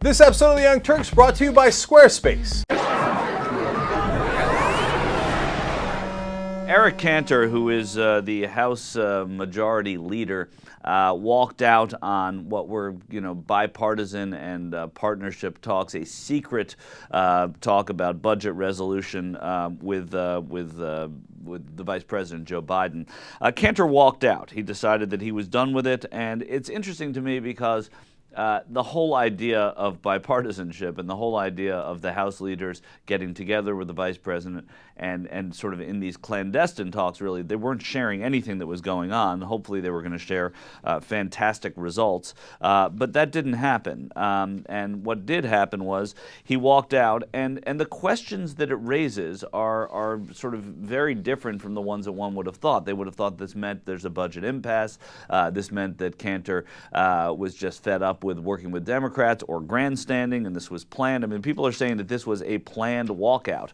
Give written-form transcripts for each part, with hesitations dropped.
This episode of the Young Turks brought to you by Squarespace. Eric Cantor, who is the House Majority Leader, walked out on what were, bipartisan and partnership talks, a secret talk about budget resolution with the Vice President Joe Biden. Cantor walked out. He decided that he was done with it, and it's interesting to me because the whole idea of bipartisanship and the whole idea of the House leaders getting together with the Vice President and sort of in these clandestine talks, really, they weren't sharing anything that was going on. Hopefully they were going to share fantastic results, but that didn't happen. And what did happen was he walked out, and the questions that it raises are sort of very different from the ones that one would have thought. They would have thought this meant there's a budget impasse. This meant that Cantor was just fed up with working with Democrats or grandstanding, and this was planned. I mean, people are saying that this was a planned walkout.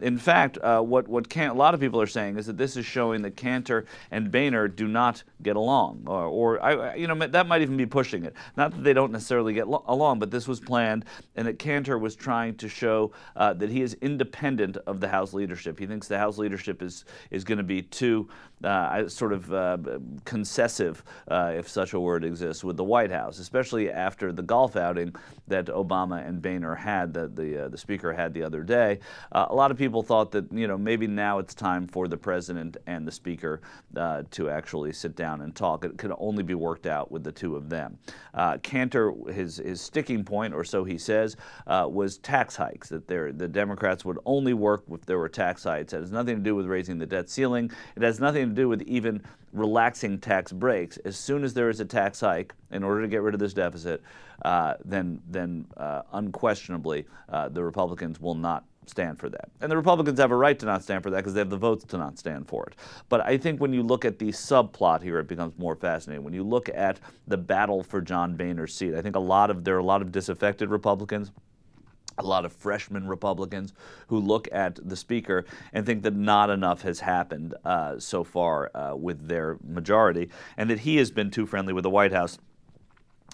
In fact, what a lot of people are saying is that this is showing that Cantor and Boehner do not get along, or that might even be pushing it. Not that they don't necessarily get along, but this was planned, and that Cantor was trying to show that he is independent of the House leadership. He thinks the House leadership is going to be too concessive, if such a word exists, with the White House, especially after the golf outing that Obama and Boehner had, that the speaker had the other day. A lot of people thought that maybe now it's time for the president and the speaker to actually sit down and talk. It could only be worked out with the two of them. Cantor, his sticking point, or so he says, was tax hikes. That the Democrats would only work if there were tax hikes. It has nothing to do with raising the debt ceiling. It has nothing to do with even relaxing tax breaks. As soon as there is a tax hike, in order to get rid of this deficit, then unquestionably the Republicans will not stand for that. And the Republicans have a right to not stand for that because they have the votes to not stand for it. But I think when you look at the subplot here, it becomes more fascinating. When you look at the battle for John Boehner's seat, I think there are a lot of disaffected Republicans, a lot of freshman Republicans who look at the speaker and think that not enough has happened so far with their majority, and that he has been too friendly with the White House.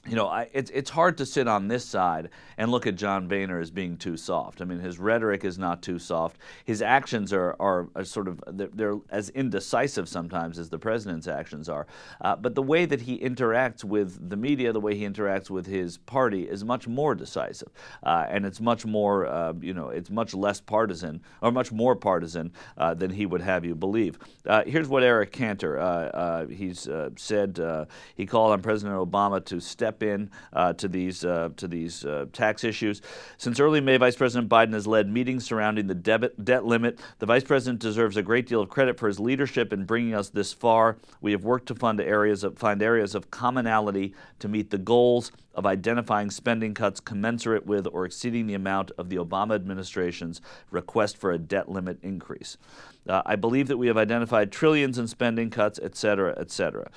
It's hard to sit on this side and look at John Boehner as being too soft. I mean, his rhetoric is not too soft. His actions are sort of, they're as indecisive sometimes as the president's actions are. But the way that he interacts with the media, the way he interacts with his party is much more decisive. And it's much more, it's much less partisan, or much more partisan than he would have you believe. Here's what Eric Cantor, he's said, he called on President Obama to step in to these tax issues. Since early May, Vice President Biden has led meetings surrounding the debt limit. The Vice President deserves a great deal of credit for his leadership in bringing us this far. We have worked to find areas of commonality to meet the goals of identifying spending cuts commensurate with or exceeding the amount of the Obama administration's request for a debt limit increase. I believe that we have identified trillions in spending cuts, et cetera, et cetera.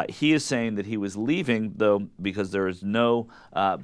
He is saying that he was leaving, though, because there is no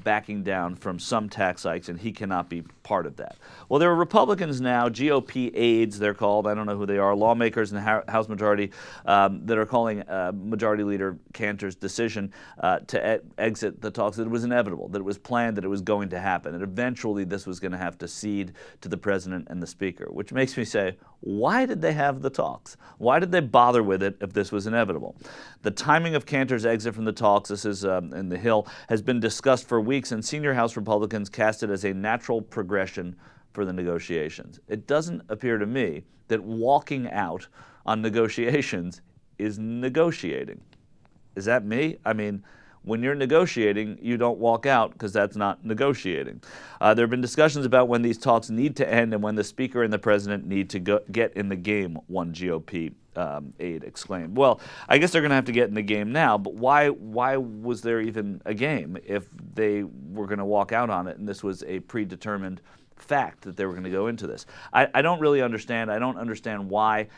backing down from some tax hikes, and he cannot be part of that. Well, there are Republicans now, GOP aides, they're called, I don't know who they are, lawmakers in the House Majority that are calling Majority Leader Cantor's decision to exit the talks that it was inevitable, that it was planned, that it was going to happen, and eventually this was going to have to cede to the president and the speaker, which makes me say, why did they have the talks? Why did they bother with it if this was inevitable? The timing of Cantor's exit from the talks, this is in the Hill, has been discussed for weeks, and senior House Republicans cast it as a natural progression for the negotiations. It doesn't appear to me that walking out on negotiations is negotiating. Is that me? I mean, when you're negotiating, you don't walk out because that's not negotiating. There have been discussions about when these talks need to end and when the speaker and the president need to get in the game, one GOP aide exclaimed. Well, I guess they're going to have to get in the game now, but why was there even a game if they were going to walk out on it and this was a predetermined fact that they were going to go into this? I don't really understand. I don't understand why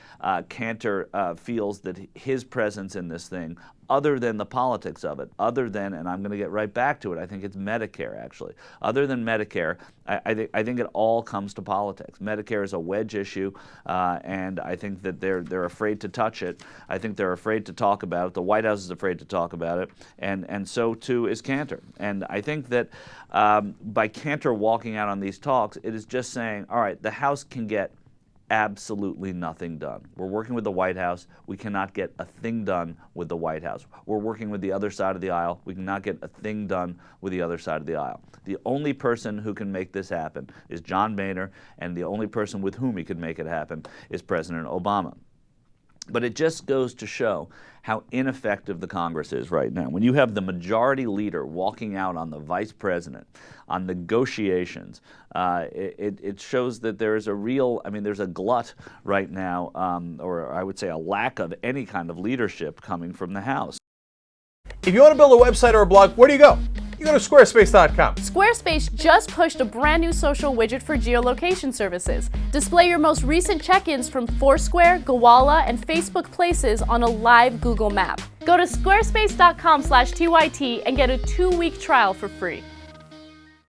Cantor feels that his presence in this thing, other than the politics of it, other than, and I'm going to get right back to it, I think it's Medicare, actually. Other than Medicare, I think it all comes to politics. Medicare is a wedge issue, and I think that they're afraid afraid to touch it. I think they're afraid to talk about it. The White House is afraid to talk about it, and so too is Cantor. And I think that by Cantor walking out on these talks, it is just saying, all right, the House can get absolutely nothing done. We're working with the White House. We cannot get a thing done with the White House. We're working with the other side of the aisle. We cannot get a thing done with the other side of the aisle. The only person who can make this happen is John Boehner, and the only person with whom he could make it happen is President Obama. But it just goes to show how ineffective the Congress is right now. When you have the majority leader walking out on the vice president on negotiations, it shows that there is a real, there's a glut right now, or I would say a lack of any kind of leadership coming from the House. If you want to build a website or a blog, where do you go? You go to squarespace.com. Squarespace just pushed a brand new social widget for geolocation services. Display your most recent check-ins from Foursquare, Gowalla, and Facebook Places on a live Google map. Go to squarespace.com/TYT and get a 2-week trial for free.